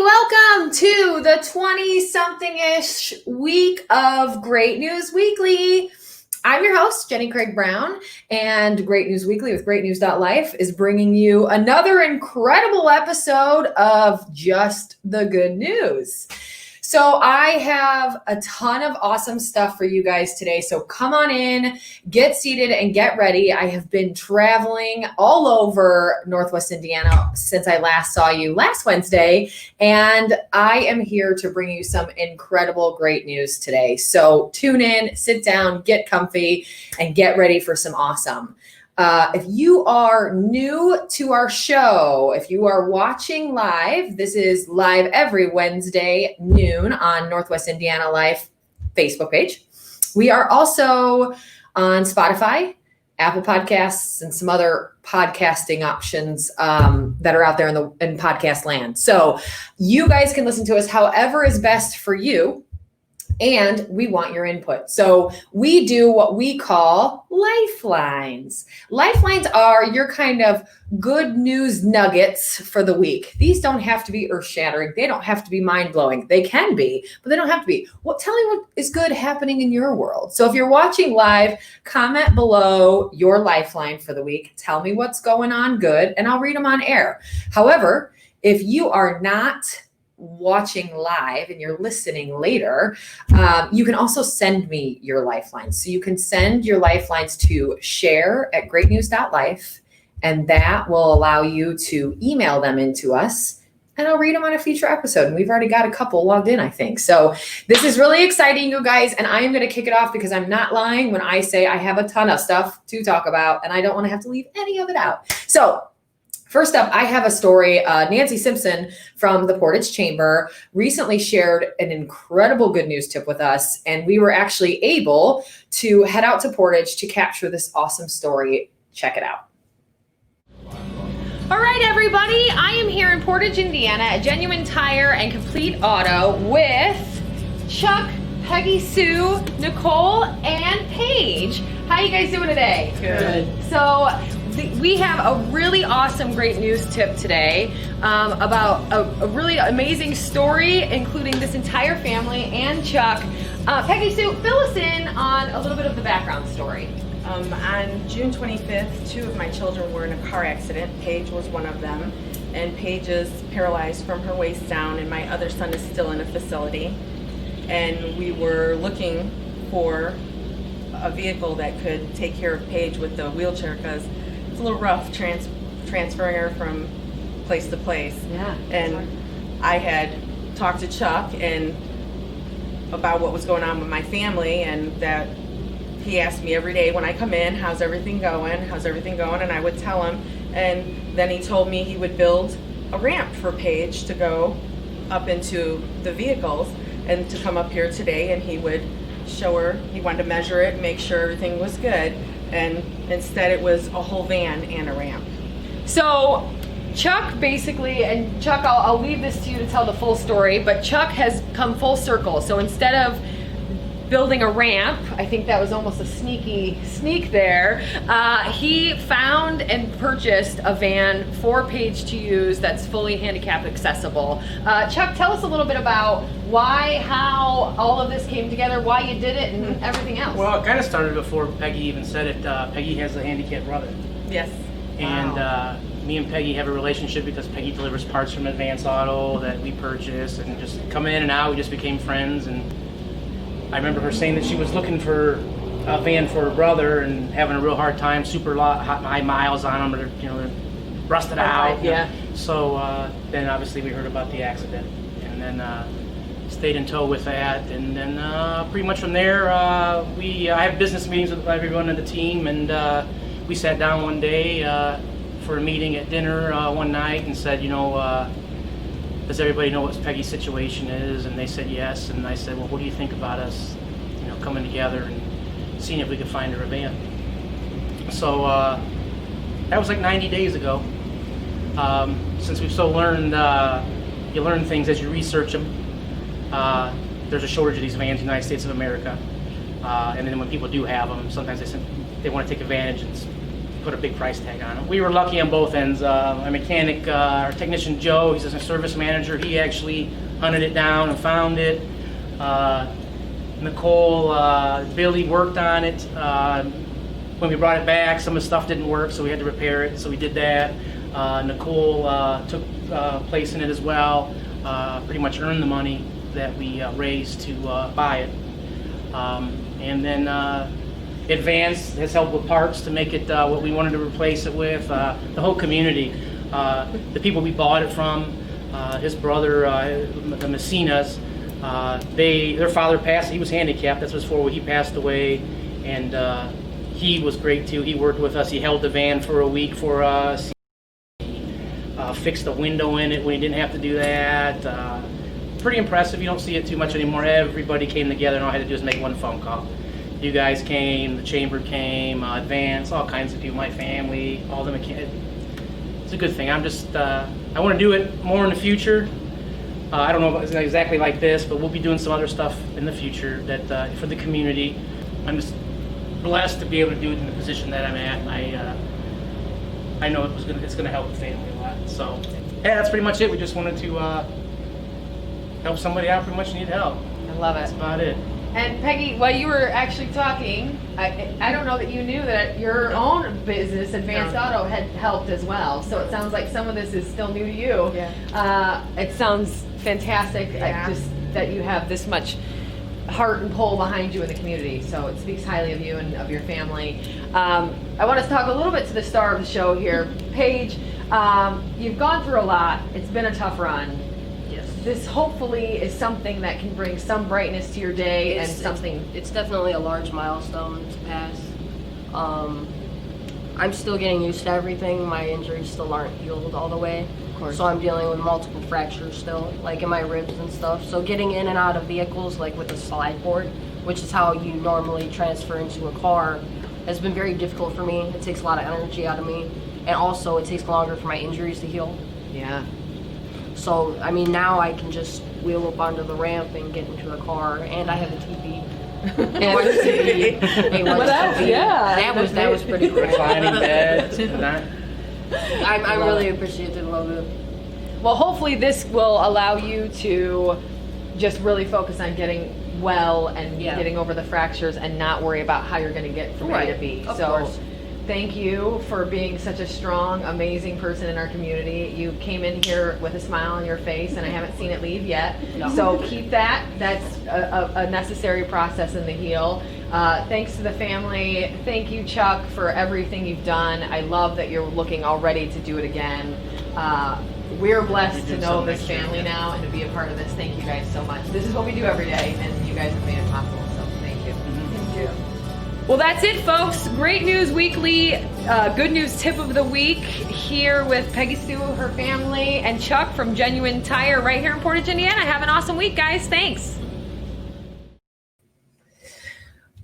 Welcome to the 20-something-ish week of Great News Weekly. I'm your host, Jenny Craig Brown, and Great News Weekly with greatnews.life is bringing you another incredible episode of Just the Good News. So I have a ton of awesome stuff for you guys today. So come on in, get seated, and get ready. I have been traveling all over Northwest Indiana since I last saw you last Wednesday, and I am here to bring you some incredible great news today. So tune in, sit down, get comfy, and get ready for some awesome. If you are new to our show, if you are watching live, this is live every Wednesday noon on Northwest Indiana Life Facebook page. We are also on Spotify, Apple Podcasts, and some other podcasting options that are out there in podcast land. So you guys can listen to us however is best for you. And we want your input. So we do what we call lifelines. Lifelines are your kind of good news nuggets for the week. These don't have to be earth-shattering. They don't have to be mind-blowing. They can be, but they don't have to be. Tell me what is good happening in your world. So if you're watching live, comment below your lifeline for the week. Tell me what's going on good, and I'll read them on air. However, if you are not watching live and you're listening later, you can also send me your lifelines. So you can send your lifelines to share@greatnews.life, and that will allow you to email them into us, and I'll read them on a future episode. And we've already got a couple logged in, I think. So this is really exciting, you guys, and I am going to kick it off because I'm not lying when I say I have a ton of stuff to talk about, and I don't want to have to leave any of it out. So first up, I have a story. Nancy Simpson from the Portage Chamber recently shared an incredible good news tip with us, and we were actually able to head out to Portage to capture this awesome story. Check it out. All right, everybody. I am here in Portage, Indiana at Genuine Tire and Complete Auto with Chuck, Peggy Sue, Nicole, and Paige. How you guys doing today? Good. So we have a really awesome great news tip today about a really amazing story, including this entire family and Chuck. Peggy Sue, fill us in on a little bit of the background story. On June 25th, two of my children were in a car accident. Paige was one of them, and Paige is paralyzed from her waist down, and my other son is still in a facility. And we were looking for a vehicle that could take care of Paige with the wheelchair, because it's a little rough transferring her from place to place. Yeah. And I had talked to Chuck and about what was going on with my family, and that he asked me every day when I come in, how's everything going? How's everything going? And I would tell him. And then he told me he would build a ramp for Paige to go up into the vehicles and to come up here today, and he would show her. He wanted to measure it and make sure everything was good. And instead it was a whole van and a ramp. So Chuck basically, and Chuck, I'll leave this to you to tell the full story, but Chuck has come full circle. So instead of building a ramp, I think that was almost a sneak there, he found and purchased a van for Paige to use that's fully handicap accessible. Chuck, tell us a little bit about why, how all of this came together, why you did it, and everything else. Well, it kind of started before Peggy even said it. Peggy has a handicapped brother. Yes. And me and Peggy have a relationship because Peggy delivers parts from Advance Auto that we purchase, and just come in and out. We just became friends. And I remember her saying that she was looking for a van for her brother and having a real hard time, super high miles on them, or they're rusted out. Yeah. So then obviously we heard about the accident, and then stayed in tow with that, and then pretty much from there, I have business meetings with everyone in the team, and we sat down one day for a meeting at dinner one night and said, does everybody know what Peggy's situation is? And they said yes, and I said, well, what do you think about us, coming together and seeing if we could find her a van? So that was like 90 days ago. Since we've so learned, you learn things as you research them. There's a shortage of these vans in the United States of America, and then when people do have them, sometimes they want to take advantage and put a big price tag on them. We were lucky on both ends. Our mechanic, our technician Joe, he's a service manager. He actually hunted it down and found it. Nicole, Billy worked on it. When we brought it back, some of the stuff didn't work, so we had to repair it. So we did that. Nicole took place in it as well. Pretty much earned the money that we raised to buy it. And then Advance has helped with parts to make it what we wanted to replace it with. The whole community, the people we bought it from, his brother, the Messinas, their father passed. He was handicapped. That's before he passed away, and he was great too. He worked with us. He held the van for a week for us. Fixed a window in it when he didn't have to do that. Pretty impressive. You don't see it too much anymore. Everybody came together, and all I had to do was make one phone call. You guys came, the chamber came, Advance, all kinds of people, my family, all the mechanics. It's a good thing. I'm just, I want to do it more in the future. I don't know if it's exactly like this, but we'll be doing some other stuff in the future that for the community. I'm just blessed to be able to do it in the position that I'm at. I know it's gonna help the family a lot. So yeah, that's pretty much it. We just wanted to help somebody out. Pretty much need help. I love it. That's about it. And Peggy, while you were actually talking, I don't know that you knew that your own business, Advanced Auto, had helped as well. So it sounds like some of this is still new to you. Yeah. It sounds fantastic. Yeah. Just that you have this much heart and pull behind you in the community. So it speaks highly of you and of your family. I want us to talk a little bit to the star of the show here, Paige. You've gone through a lot. It's been a tough run. This hopefully is something that can bring some brightness to your day It's definitely a large milestone to pass. I'm still getting used to everything. My injuries still aren't healed all the way. Of course. So I'm dealing with multiple fractures still, like in my ribs and stuff. So getting in and out of vehicles, like with a slide board, which is how you normally transfer into a car, has been very difficult for me. It takes a lot of energy out of me. And also it takes longer for my injuries to heal. Yeah. So, I mean, now I can just wheel up onto the ramp and get into a car, and I have a TV. That was pretty great. Reclining bed. I'm really appreciative of it. Well, hopefully this will allow you to just really focus on getting well and getting over the fractures and not worry about how you're going to get from A to B. Of course. Thank you for being such a strong, amazing person in our community. You came in here with a smile on your face, and I haven't seen it leave yet. No. So keep that. That's a necessary process in the heal. Thanks to the family. Thank you, Chuck, for everything you've done. I love that you're looking already to do it again. We're blessed to know this family now and to be a part of this. Thank you guys so much. This is what we do every day, and you guys have made it possible, so thank you. Thank you. Well, that's it, folks. Great News Weekly, good news tip of the week here with Peggy Sue, her family, and Chuck from Genuine Tire right here in Portage, Indiana. Have an awesome week, guys. Thanks.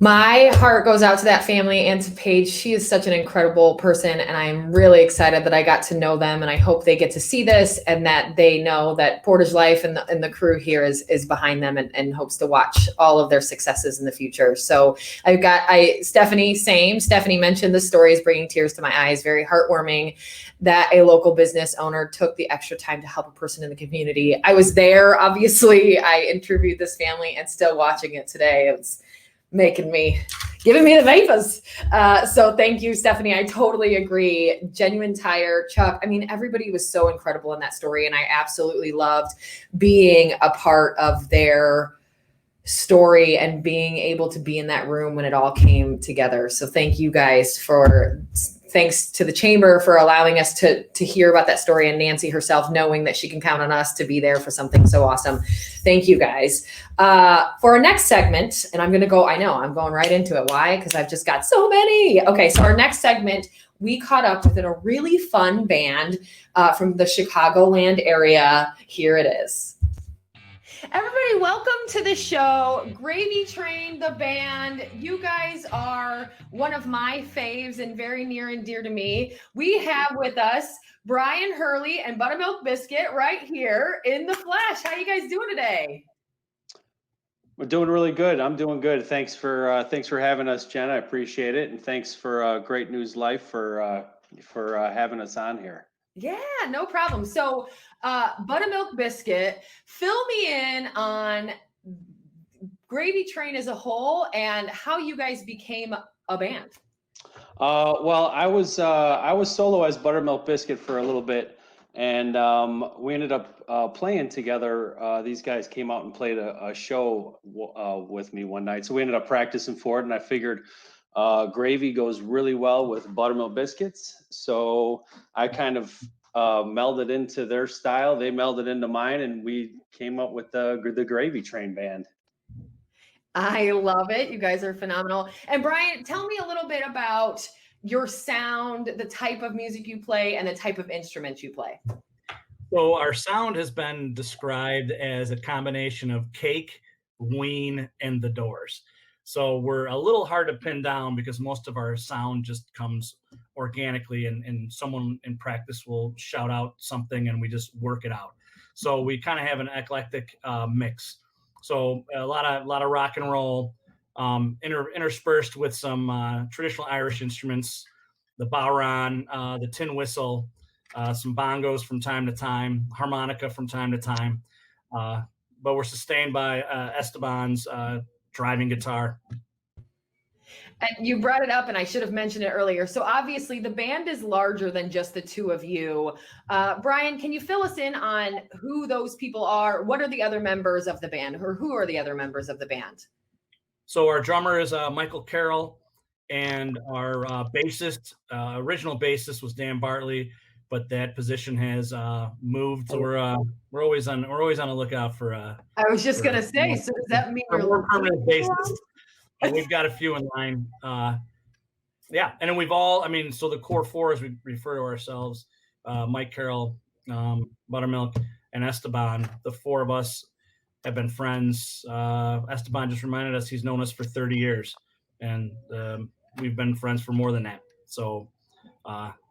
My heart goes out to that family and to Paige. She is such an incredible person, and I'm really excited that I got to know them, and I hope they get to see this and that they know that Portage Life and the crew here is behind them and hopes to watch all of their successes in the future. So Stephanie, same. Stephanie mentioned the story is bringing tears to my eyes. Very heartwarming that a local business owner took the extra time to help a person in the community. I was there, obviously. I interviewed this family and still watching it today. It's giving me the vapors. So thank you, Stephanie. I totally agree. Genuine Tire, Chuck. I mean, everybody was so incredible in that story, and I absolutely loved being a part of their story and being able to be in that room when it all came together. So thank you guys thanks to the chamber for allowing us to hear about that story, and Nancy herself knowing that she can count on us to be there for something so awesome. Thank you guys. For our next segment, and I'm going right into it. Why? Because I've just got so many. Okay, so our next segment, we caught up with a really fun band from the Chicagoland area. Here it is. Everybody, welcome to the show. Gravy Train, the band. You guys are one of my faves and very near and dear to me. We have with us Brian Hurley and Buttermilk Biscuit right here in the flesh. How you guys doing today? We're doing really good. I'm doing good. Thanks for having us, Jen. I appreciate it, and thanks for Great News Life for having us on here. Yeah, no problem. So, Buttermilk Biscuit, fill me in on Gravy Train as a whole and how you guys became a band. Well, I was solo as Buttermilk Biscuit for a little bit, and we ended up playing together. These guys came out and played a show with me one night, so we ended up practicing for it. And I figured gravy goes really well with buttermilk biscuits, so I kind of melded into their style. They melded into mine, and we came up with the Gravy Train band. I love it. You guys are phenomenal. And Brian, tell me a little bit about your sound, the type of music you play, and the type of instruments you play. So our sound has been described as a combination of Cake, Ween, and The Doors. So we're a little hard to pin down because most of our sound just comes organically, and someone in practice will shout out something and we just work it out. So we kind of have an eclectic mix. So a lot of rock and roll, interspersed with some traditional Irish instruments, the bowron, the tin whistle, some bongos from time to time, harmonica from time to time. But we're sustained by Esteban's driving guitar. And you brought it up, and I should have mentioned it earlier. So obviously the band is larger than just the two of you. Brian, can you fill us in on who those people are? What are the other members of the band, or who are the other members of the band? So our drummer is Michael Carroll, and our bassist, original bassist was Dan Bartley, but that position has moved. So we're always on the lookout for. I was just gonna say. So does that mean you're more permanent bassist? And we've got a few in line. Yeah, and then we've all. I mean, so the core four, as we refer to ourselves, Mike Carroll, Buttermilk, and Esteban. The four of us have been friends. Esteban just reminded us he's known us for 30 years, and we've been friends for more than that. So.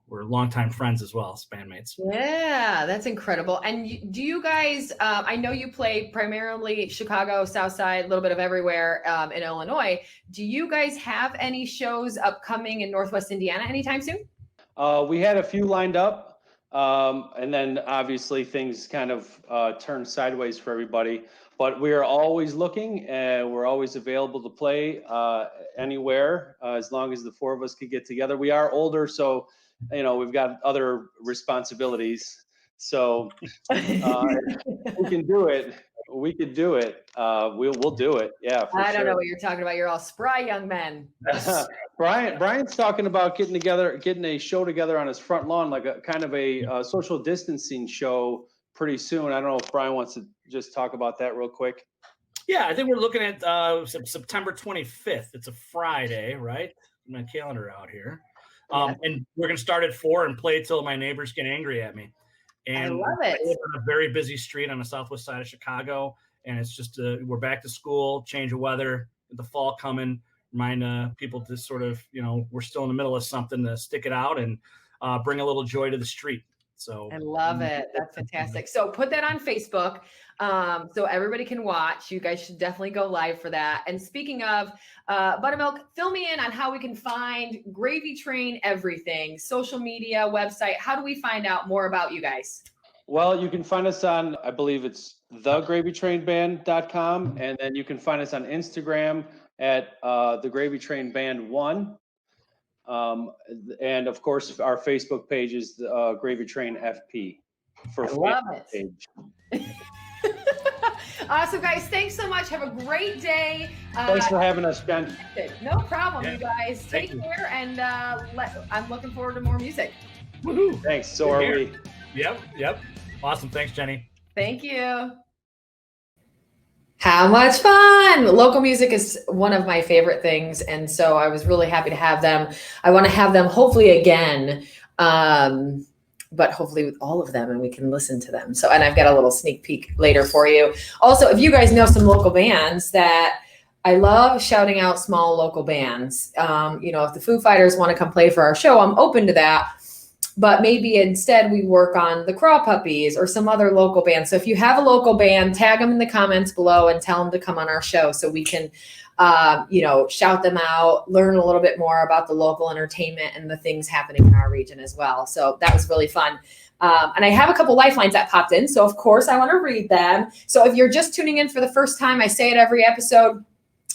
We're longtime friends as well as bandmates. Yeah, that's incredible. And do you guys, I know you play primarily Chicago, South Side, a little bit of everywhere in Illinois. Do you guys have any shows upcoming in Northwest Indiana anytime soon? We had a few lined up, and then obviously things kind of turned sideways for everybody. But we are always looking, and we're always available to play anywhere as long as the four of us could get together. We are older, so we've got other responsibilities. So we can do it. We could do it. We'll do it. Yeah, for I don't sure. know what you're talking about. You're all spry young men. Brian's talking about getting a show together on his front lawn, like a kind of a social distancing show pretty soon. I don't know if Brian wants to just talk about that real quick. Yeah, I think we're looking at September 25th. It's a Friday, right? My calendar out here. And we're going to start at 4 and play till my neighbors get angry at me. And I love it. We live on a very busy street on the southwest side of Chicago. And it's just, we're back to school, change of weather, the fall coming, remind people to sort of, we're still in the middle of something, to stick it out and bring a little joy to the street. So I love it. That's fantastic. So put that on Facebook so everybody can watch. You guys should definitely go live for that. And speaking of Buttermilk, fill me in on how we can find Gravy Train everything, social media, website. How do we find out more about you guys? Well, you can find us on, I believe it's thegravytrainband.com, and then you can find us on Instagram at the Gravy Train Band 1. And of course, our Facebook page is the Gravy Train FP. I love it. Page. Awesome, guys. Thanks so much. Have a great day. Thanks for having us, Jen. No problem, Yeah. you guys. Take care, and I'm looking forward to more music. Woohoo. Thanks. So are we. Yep. Awesome. Thanks, Jenny. Thank you. How much fun! Local music is one of my favorite things, and so I was really happy to have them. I want to have them hopefully again, but hopefully with all of them, and we can listen to them. So, and I've got a little sneak peek later for you. Also, if you guys know some local bands that I love shouting out, small local bands. If the Foo Fighters want to come play for our show, I'm open to that. but maybe instead we work on the Crawl Puppies or some other local band. So if you have a local band, tag them in the comments below and tell them to come on our show so we can, shout them out, learn a little bit more about the local entertainment and the things happening in our region as well. So that was really fun. And I have a couple lifelines that popped in. So of course I want to read them. So if you're just tuning in for the first time, I say it every episode,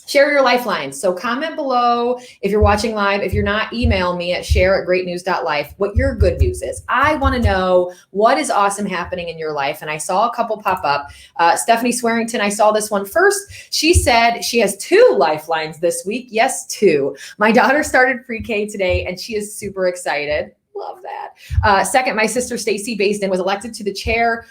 share your lifelines. So comment below if you're watching live. If you're not, email me at share@greatnews.life what your good news is. I want to know what is awesome happening in your life. And I saw a couple pop up. Stephanie Swearington, I saw this one first. She said she has 2 lifelines this week. Yes, 2. My daughter started pre-K today and she is super excited. Love that. Second, my sister Stacy Baisden was elected to chair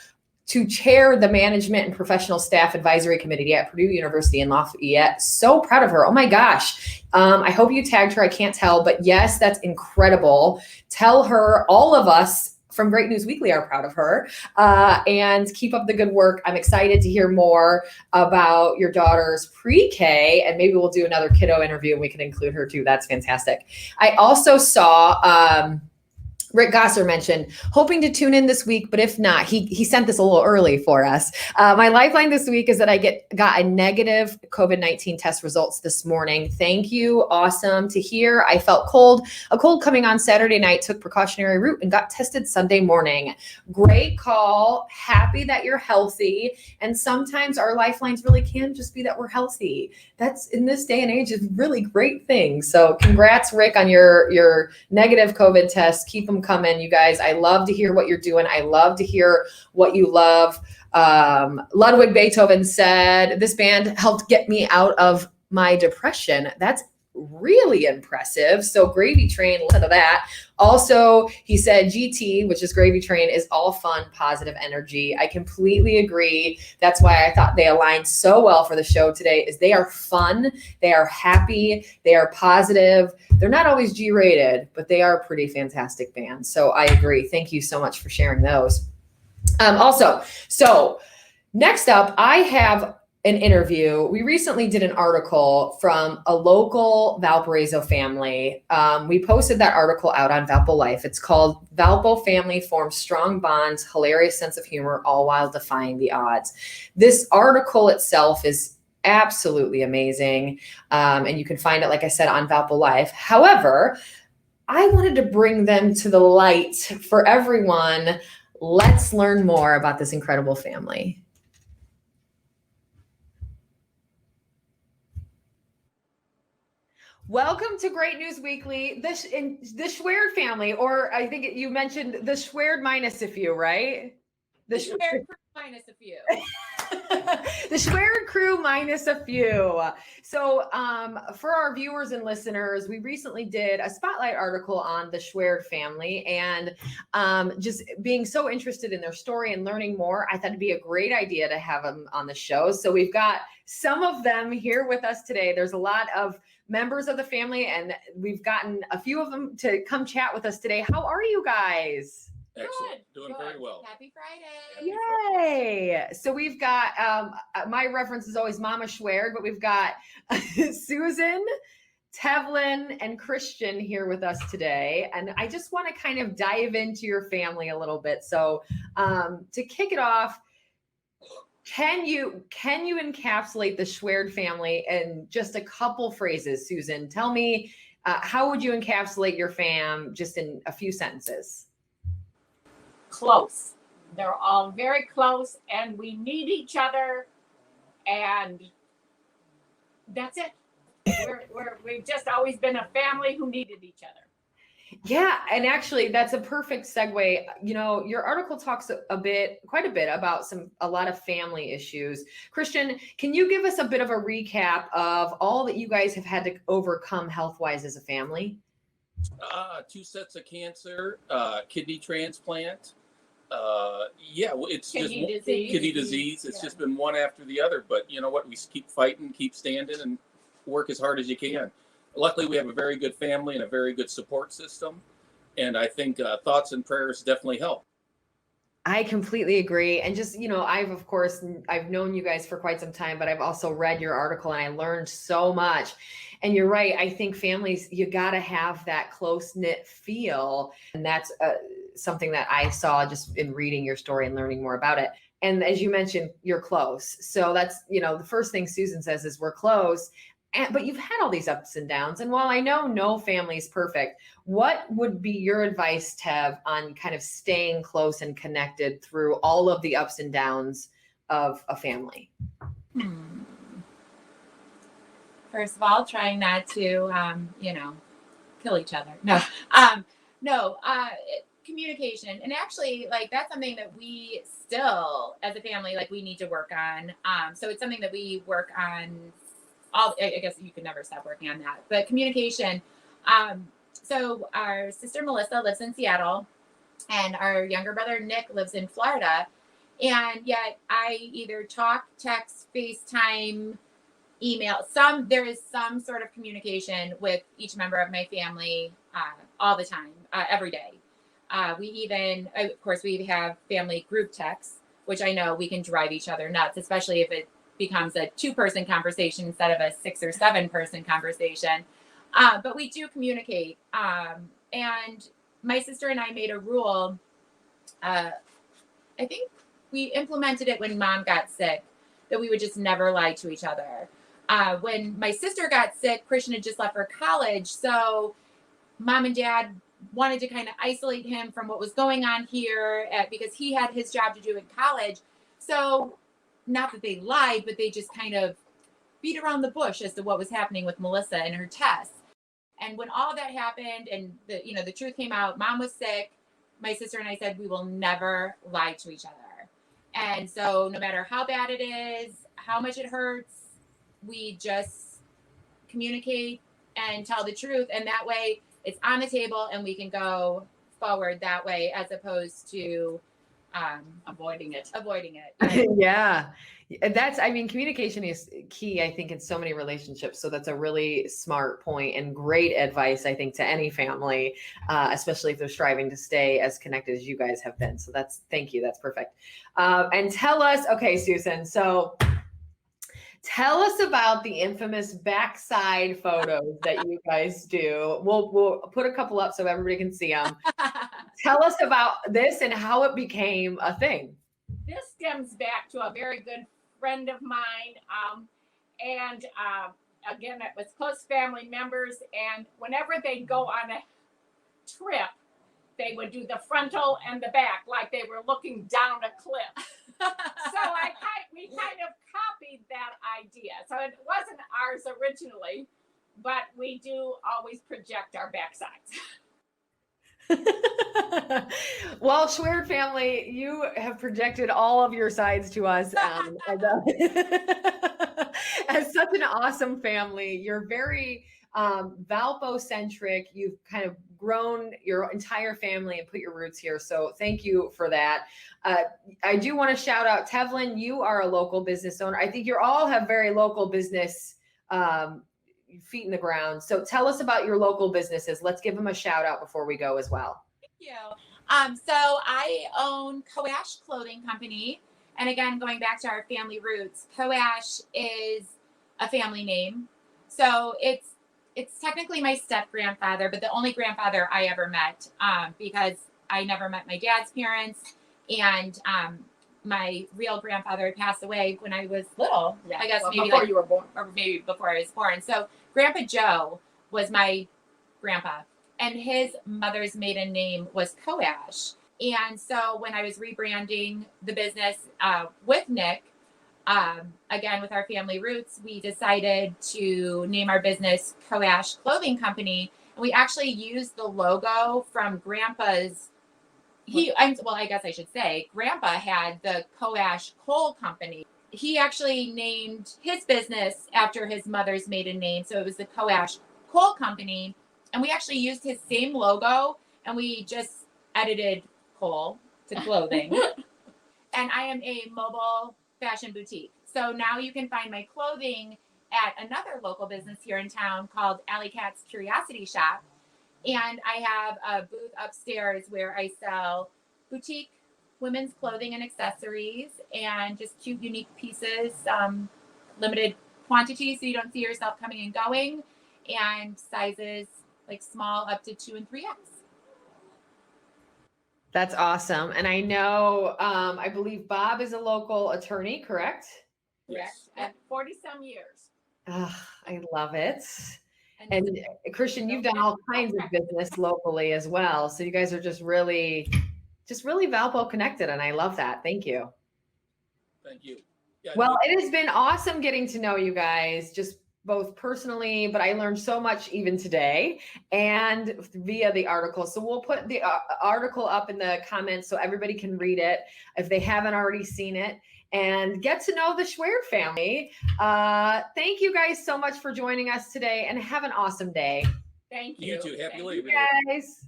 the Management and Professional Staff Advisory Committee at Purdue University in Lafayette. So proud of her. Oh my gosh. I hope you tagged her. I can't tell, but yes, that's incredible. Tell her all of us from Great News Weekly are proud of her, and keep up the good work. I'm excited to hear more about your daughter's pre-K, and maybe we'll do another kiddo interview and we can include her too. That's fantastic. I also saw, Rick Gosser mentioned hoping to tune in this week, but if not, he sent this a little early for us. My lifeline this week is that I got a negative COVID-19 test results this morning. Thank you. Awesome to hear. I felt a cold coming on Saturday night, took precautionary route and got tested Sunday morning. Great call. Happy that you're healthy. And sometimes our lifelines really can just be that we're healthy. That's, in this day and age, is really great thing. So congrats, Rick, on your negative COVID test. Keep them coming, you guys. I love to hear what you're doing. I love to hear what you love. Ludwig Beethoven said, this band helped get me out of my depression. That's really impressive. So Gravy Train, listen to that. Also, he said GT, which is Gravy Train, is all fun, positive energy. I completely agree. That's why I thought they aligned so well for the show today, is they are fun, they are happy, they are positive. They're not always G-rated, but they are a pretty fantastic band. So I agree. Thank you so much for sharing those. So next up, I have an interview. We recently did an article from a local Valparaiso family. We posted that article out on Valpo Life. It's called Valpo Family Forms Strong Bonds, Hilarious Sense of Humor, All While Defying the Odds. This article itself is absolutely amazing. And you can find it, like I said, on Valpo Life. However, I wanted to bring them to the light for everyone. Let's learn more about this incredible family. Welcome to Great News Weekly, the Schwerd family, or I think you mentioned the Schwerd minus a few, right? The Schwerd crew minus a few. The Schwerd crew minus a few. So for our viewers and listeners, we recently did a spotlight article on the Schwerd family, and just being so interested in their story and learning more, I thought it'd be a great idea to have them on the show. So we've got some of them here with us today. There's a lot of members of the family, and we've gotten a few of them to come chat with us today. How are you guys? Excellent. Doing very well. Happy Friday. Yay. So we've got, my reference is always Mama Schwerd, but we've got Susan, Tevlin, and Christian here with us today. And I just want to kind of dive into your family a little bit. So to kick it off, can you encapsulate the Schwerd family in just a couple phrases, Susan? Tell me, how would you encapsulate your fam just in a few sentences? Close. They're all very close, and we need each other, and that's it. We've just always been a family who needed each other. Yeah, and actually that's a perfect segue. You know, your article talks quite a bit about a lot of family issues. Christian, can you give us a bit of a recap of all that you guys have had to overcome health-wise as a family? 2 sets of cancer, kidney transplant. It's Kidney just disease. kidney disease. It's Yeah. just been one after the other. But you know what? We keep fighting, keep standing, and work as hard as you can. Luckily, we have a very good family and a very good support system. And I think thoughts and prayers definitely help. I completely agree. And just, I've known you guys for quite some time, but I've also read your article and I learned so much. And you're right. I think families, you got to have that close knit feel. And that's something that I saw just in reading your story and learning more about it. And as you mentioned, you're close. So that's, the first thing Susan says is we're close. But you've had all these ups and downs. And while I know no family is perfect, what would be your advice, Tev, on kind of staying close and connected through all of the ups and downs of a family? First of all, trying not to, kill each other. No, communication. And actually, like, that's something that we still, as a family, like, we need to work on. So it's something that we work on I guess you could never stop working on that, but communication. So our sister Melissa lives in Seattle and our younger brother Nick lives in Florida. And yet I either talk, text, FaceTime, email, there is some sort of communication with each member of my family all the time, every day. We even, of course, we have family group texts, which I know we can drive each other nuts, especially if it becomes a 2-person conversation instead of a 6 or 7-person conversation. But we do communicate. And my sister and I made a rule. I think we implemented it when Mom got sick, that we would just never lie to each other. When my sister got sick, Christian had just left for college. So Mom and Dad wanted to kind of isolate him from what was going on here because he had his job to do in college. So not that they lied, but they just kind of beat around the bush as to what was happening with Melissa and her tests. And when all that happened and the truth came out, Mom was sick, my sister and I said, we will never lie to each other. And so no matter how bad it is, how much it hurts, we just communicate and tell the truth. And that way it's on the table and we can go forward that way, as opposed to avoiding it. Right? Yeah. Communication is key, I think, in so many relationships. So that's a really smart point and great advice, I think, to any family, especially if they're striving to stay as connected as you guys have been. So thank you. That's perfect. And tell us, okay, Susan, so tell us about the infamous backside photos that you guys do. We'll put a couple up so everybody can see them. Tell us about this and how it became a thing. This stems back to a very good friend of mine. Again, it was close family members. And whenever they'd go on a trip, they would do the frontal and the back like they were looking down a cliff. So we kind of copied that idea. So it wasn't ours originally, but we do always project our backsides. Well, Schwerd family, you have projected all of your sides to us as such an awesome family. You're very Valpo-centric. You've kind of grown your entire family and put your roots here. So thank you for that. I do want to shout out Tevlin. You are a local business owner. I think you all have very local business feet in the ground. So tell us about your local businesses. Let's give them a shout out before we go as well. Thank you. So I own Coash Clothing Company. And again, going back to our family roots, Coash is a family name. So it's technically my step-grandfather, but the only grandfather I ever met, because I never met my dad's parents. And my real grandfather had passed away when I was little. Yeah. I guess maybe before you were born, or maybe before I was born. So Grandpa Joe was my grandpa, and his mother's maiden name was Coash. And so when I was rebranding the business with Nick, again with our family roots, we decided to name our business Coash Clothing Company, and we actually used the logo from Grandpa's. I guess I should say, Grandpa had the Coash Coal Company. He actually named his business after his mother's maiden name. So it was the Coash Coal Company. And we actually used his same logo, and we just edited coal to clothing. And I am a mobile fashion boutique. So now you can find my clothing at another local business here in town called Alley Cat's Curiosity Shop. And I have a booth upstairs where I sell boutique women's clothing and accessories and just cute, unique pieces, limited quantities so you don't see yourself coming and going, and sizes like small up to 2 and 3X. That's awesome. And I know, I believe Bob is a local attorney, correct? Yes. At 40 some years. I love it. And Christian, you've done all kinds of business locally as well. So you guys are just really Valpo connected. And I love that. Thank you. Thank you. Yeah, Well, it has been awesome getting to know you guys, just both personally, but I learned so much even today and via the article. So we'll put the article up in the comments so everybody can read it if they haven't already seen it and get to know the Schwerd family. Thank you guys so much for joining us today and have an awesome day. Thank you. You too. Happy Thank Labor you. Day. Guys.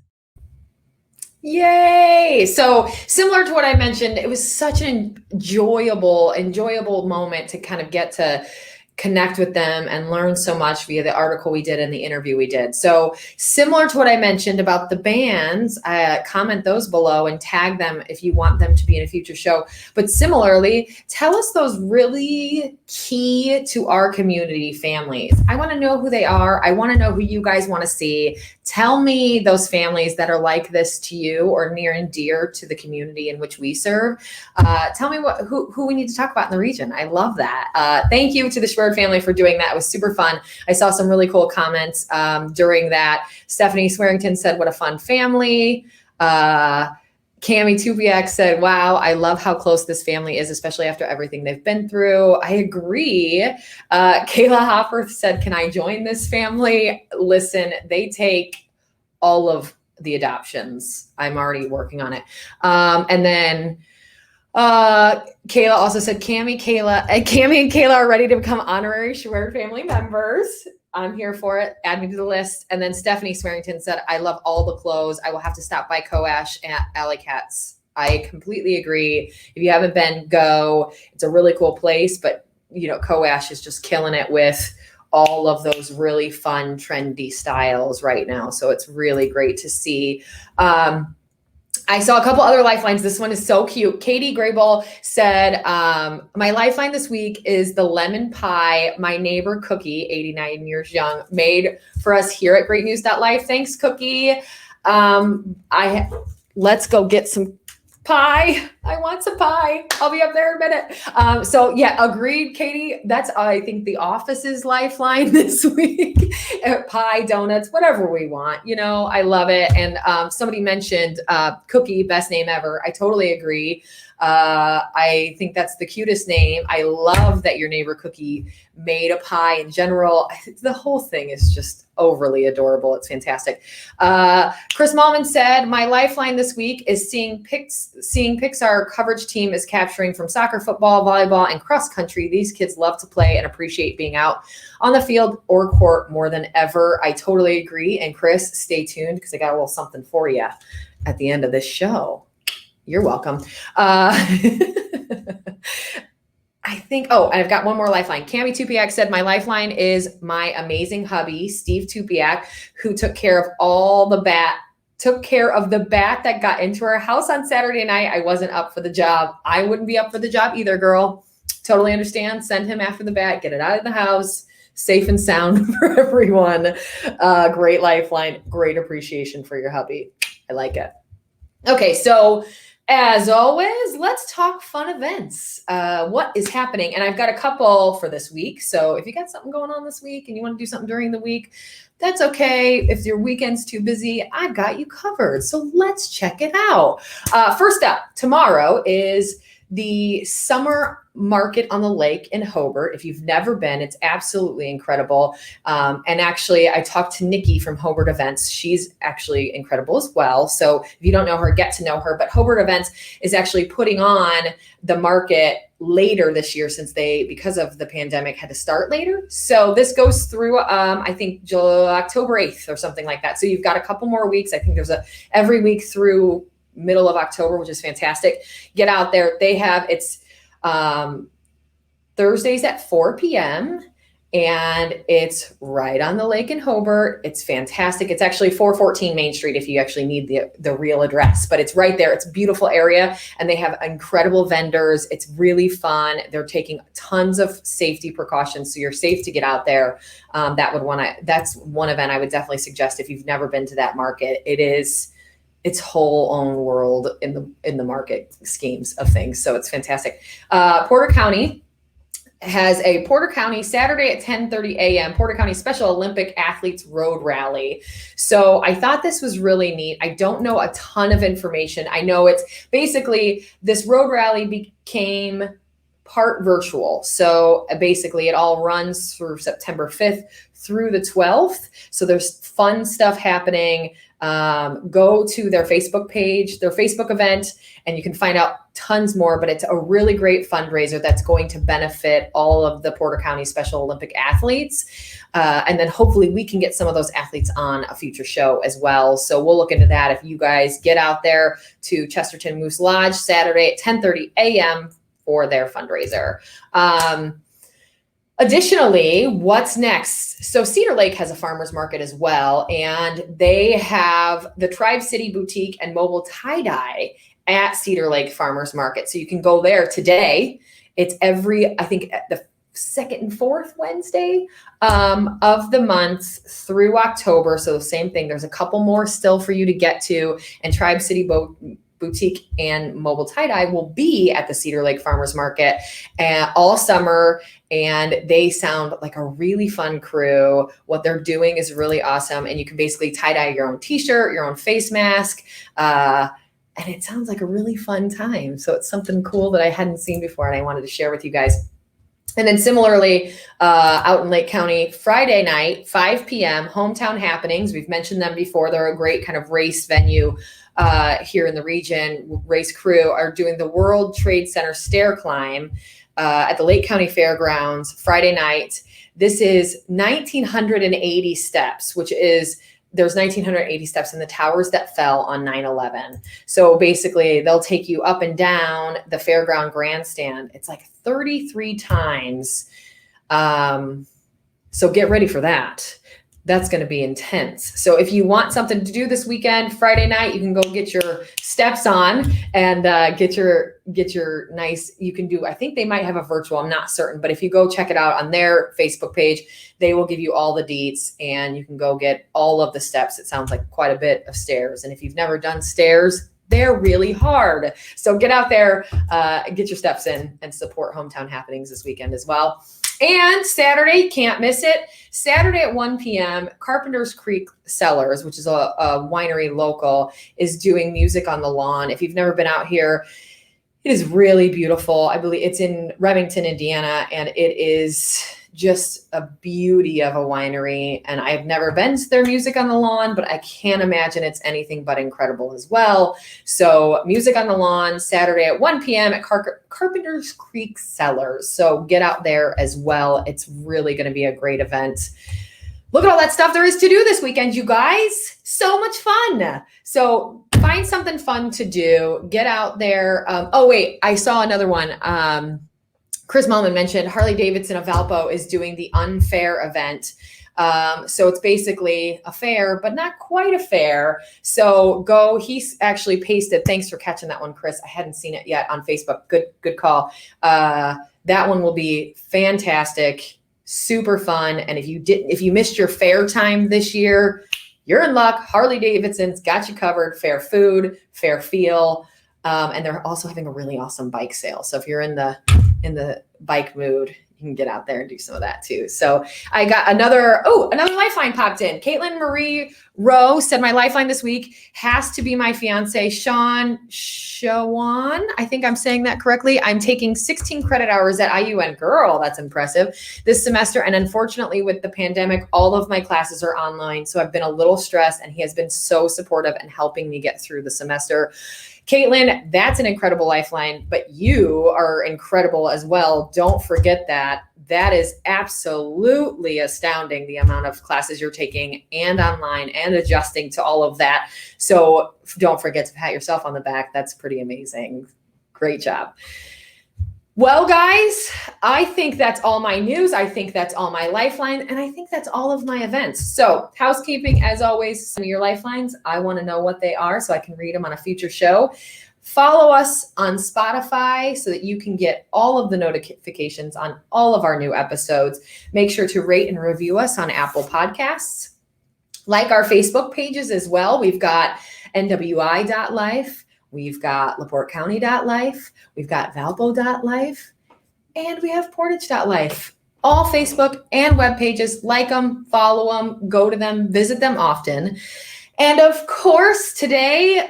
Yay! So similar to what I mentioned, it was such an enjoyable moment to kind of get to connect with them and learn so much via the article we did and the interview we did. So similar to what I mentioned about the bands, comment those below and tag them if you want them to be in a future show. But similarly, tell us those really key to our community families. I want to know who they are. I want to know who you guys want to see. Tell me those families that are like this to you or near and dear to the community in which we serve. Tell me who we need to talk about in the region. I love that. Thank you to the Schwerd family for doing that. It was super fun. I saw some really cool comments during that. Stephanie Swearington said, what a fun family. Cami Tupiak said, wow, I love how close this family is, especially after everything they've been through. I agree. Kayla Hopper said, can I join this family? Listen, they take all of the adoptions. I'm already working on it. And then Kayla also said, Cami and Kayla are ready to become honorary Schwerd family members. I'm here for it. Add me to the list. And then Stephanie Swearington said, I love all the clothes. I will have to stop by Coash at Alley Cats. I completely agree. If you haven't been, go. It's a really cool place, but you know, Coash is just killing it with all of those really fun, trendy styles right now. So it's really great to see. I saw a couple other lifelines. This one is so cute. Katie Grable said, my lifeline this week is the lemon pie my neighbor Cookie, 89 years young, made for us here at greatnews.life. Thanks, Cookie. Let's go get some pie. I want some pie. I'll be up there in a minute. So yeah, agreed, Katie. That's, I think, the office's lifeline this week. Pie, donuts, whatever we want. You know, I love it. And somebody mentioned Cookie, best name ever. I totally agree. I think that's the cutest name. I love that your neighbor Cookie made a pie in general. The whole thing is just overly adorable. It's fantastic. Chris Malman said, my lifeline this week is seeing Pixar coverage team is capturing from soccer, football, volleyball, and cross country. These kids love to play and appreciate being out on the field or court more than ever. I totally agree. And Chris, stay tuned because I got a little something for you at the end of this show. You're welcome. I think, I've got one more lifeline. Cami Tupiak said, my lifeline is my amazing hubby, Steve Tupiak, who took care of the bat that got into our house on Saturday night. I wasn't up for the job. I wouldn't be up for the job either, girl. Totally understand. Send him after the bat, get it out of the house, safe and sound for everyone. Great lifeline. Great appreciation for your hubby. I like it. Okay, so as always, let's talk fun events. What is happening? And I've got a couple for this week. So if you got something going on this week and you want to do something during the week, that's okay. If your weekend's too busy, I've got you covered. So let's check it out. First up, tomorrow is the summer market on the lake in Hobart. If you've never been, it's absolutely incredible. And actually, I talked to Nikki from Hobart Events. She's actually incredible as well. So if you don't know her, get to know her. But Hobart Events is actually putting on the market later this year since they, because of the pandemic, had to start later. So this goes through, I think, October 8th or something like that. So you've got a couple more weeks. I think there's every week through middle of October, which is fantastic. Get out there. It's Thursdays at 4 p.m. and it's right on the lake in Hobart. It's fantastic. It's actually 414 Main Street if you actually need the real address, but it's right there. It's a beautiful area and they have incredible vendors. It's really fun. They're taking tons of safety precautions. So you're safe to get out there. That's one event I would definitely suggest if you've never been to that market. It is its whole own world in the market schemes of things. So it's fantastic. Porter County has a Porter County Saturday at 10:30 a.m. Porter County Special Olympic Athletes Road Rally. So I thought this was really neat. I don't know a ton of information. I know it's basically this road rally became part virtual. So basically it all runs through September 5th through the 12th. So there's fun stuff happening. Go to their Facebook page, their Facebook event, and you can find out tons more, but it's a really great fundraiser that's going to benefit all of the Porter County Special Olympic athletes. And then hopefully we can get some of those athletes on a future show as well. So we'll look into that. If you guys get out there to Chesterton Moose Lodge Saturday at 10:30 a.m. for their fundraiser. Additionally, what's next? So Cedar Lake has a farmer's market as well, and they have the Tribe City Boutique and Mobile Tie-Dye at Cedar Lake Farmer's Market. So you can go there today. It's I think the second and fourth Wednesday of the month through October. So the same thing. There's a couple more still for you to get to, and Tribe City Boutique and Mobile Tie-Dye will be at the Cedar Lake Farmers Market all summer, and they sound like a really fun crew. What they're doing is really awesome, and you can basically tie-dye your own t-shirt, your own face mask, and it sounds like a really fun time. So it's something cool that I hadn't seen before, and I wanted to share with you guys. And then similarly, out in Lake County, Friday night, 5 p.m., Hometown Happenings. We've mentioned them before. They're a great kind of race venue here in the region. Race crew are doing the World Trade Center stair climb at the Lake County Fairgrounds Friday night. This is 1,980 steps, which is there's 1,980 steps in the towers that fell on 9/11. So basically, they'll take you up and down the fairground grandstand. It's like 33 times. So get ready for that. That's going to be intense. So if you want something to do this weekend, Friday night, you can go get your steps on and get your nice, you can do, I think they might have a virtual, I'm not certain, but if you go check it out on their Facebook page, they will give you all the deets and you can go get all of the steps. It sounds like quite a bit of stairs. And if you've never done stairs, they're really hard. So get out there, get your steps in and support Hometown Happenings this weekend as well. And Saturday, can't miss it. Saturday at 1 p.m., Carpenter's Creek Cellars, which is a winery local, is doing music on the lawn. If you've never been out here, it is really beautiful. I believe it's in Remington, Indiana, and it is just a beauty of a winery. And I've never been to their music on the lawn, but I can't imagine it's anything but incredible as well. So music on the lawn, Saturday at 1 p.m. at Carpenter's Creek Cellars. So get out there as well. It's really going to be a great event. Look at all that stuff there is to do this weekend, you guys. So much fun. So find something fun to do. Get out there. Oh, wait, I saw another one. Chris Mullman mentioned Harley Davidson of Valpo is doing the Unfair event. So it's basically a fair, but not quite a fair. So go, he's actually pasted, thanks for catching that one, Chris. I hadn't seen it yet on Facebook. Good call. That one will be fantastic, super fun. And if you missed your fair time this year, you're in luck. Harley Davidson's got you covered. Fair food, fair feel. And they're also having a really awesome bike sale. So if you're in the bike mood, you can get out there and do some of that too. So I got another lifeline popped in. Caitlin Marie Rowe said my lifeline this week has to be my fiance, Shawan. I think I'm saying that correctly. I'm taking 16 credit hours at IUN. Girl, that's impressive this semester. And unfortunately with the pandemic, all of my classes are online. So I've been a little stressed and he has been so supportive and helping me get through the semester. Caitlin, that's an incredible lifeline, but you are incredible as well. Don't forget that. That is absolutely astounding, the amount of classes you're taking and online and adjusting to all of that. So don't forget to pat yourself on the back. That's pretty amazing. Great job. Well, guys, I think that's all my news. I think that's all my lifeline. And I think that's all of my events. So housekeeping, as always, send me your lifelines. I want to know what they are so I can read them on a future show. Follow us on Spotify so that you can get all of the notifications on all of our new episodes. Make sure to rate and review us on Apple Podcasts. Like our Facebook pages as well. We've got NWI.life. We've got LaPorteCounty.life. We've got Valpo.life. And we have Portage.life. All Facebook and web pages. Like them, follow them, go to them, visit them often. And of course, today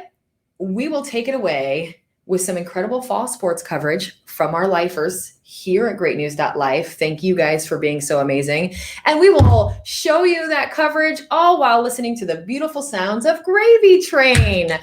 we will take it away with some incredible fall sports coverage from our lifers here at greatnews.life. Thank you guys for being so amazing. And we will show you that coverage all while listening to the beautiful sounds of Gravy Train.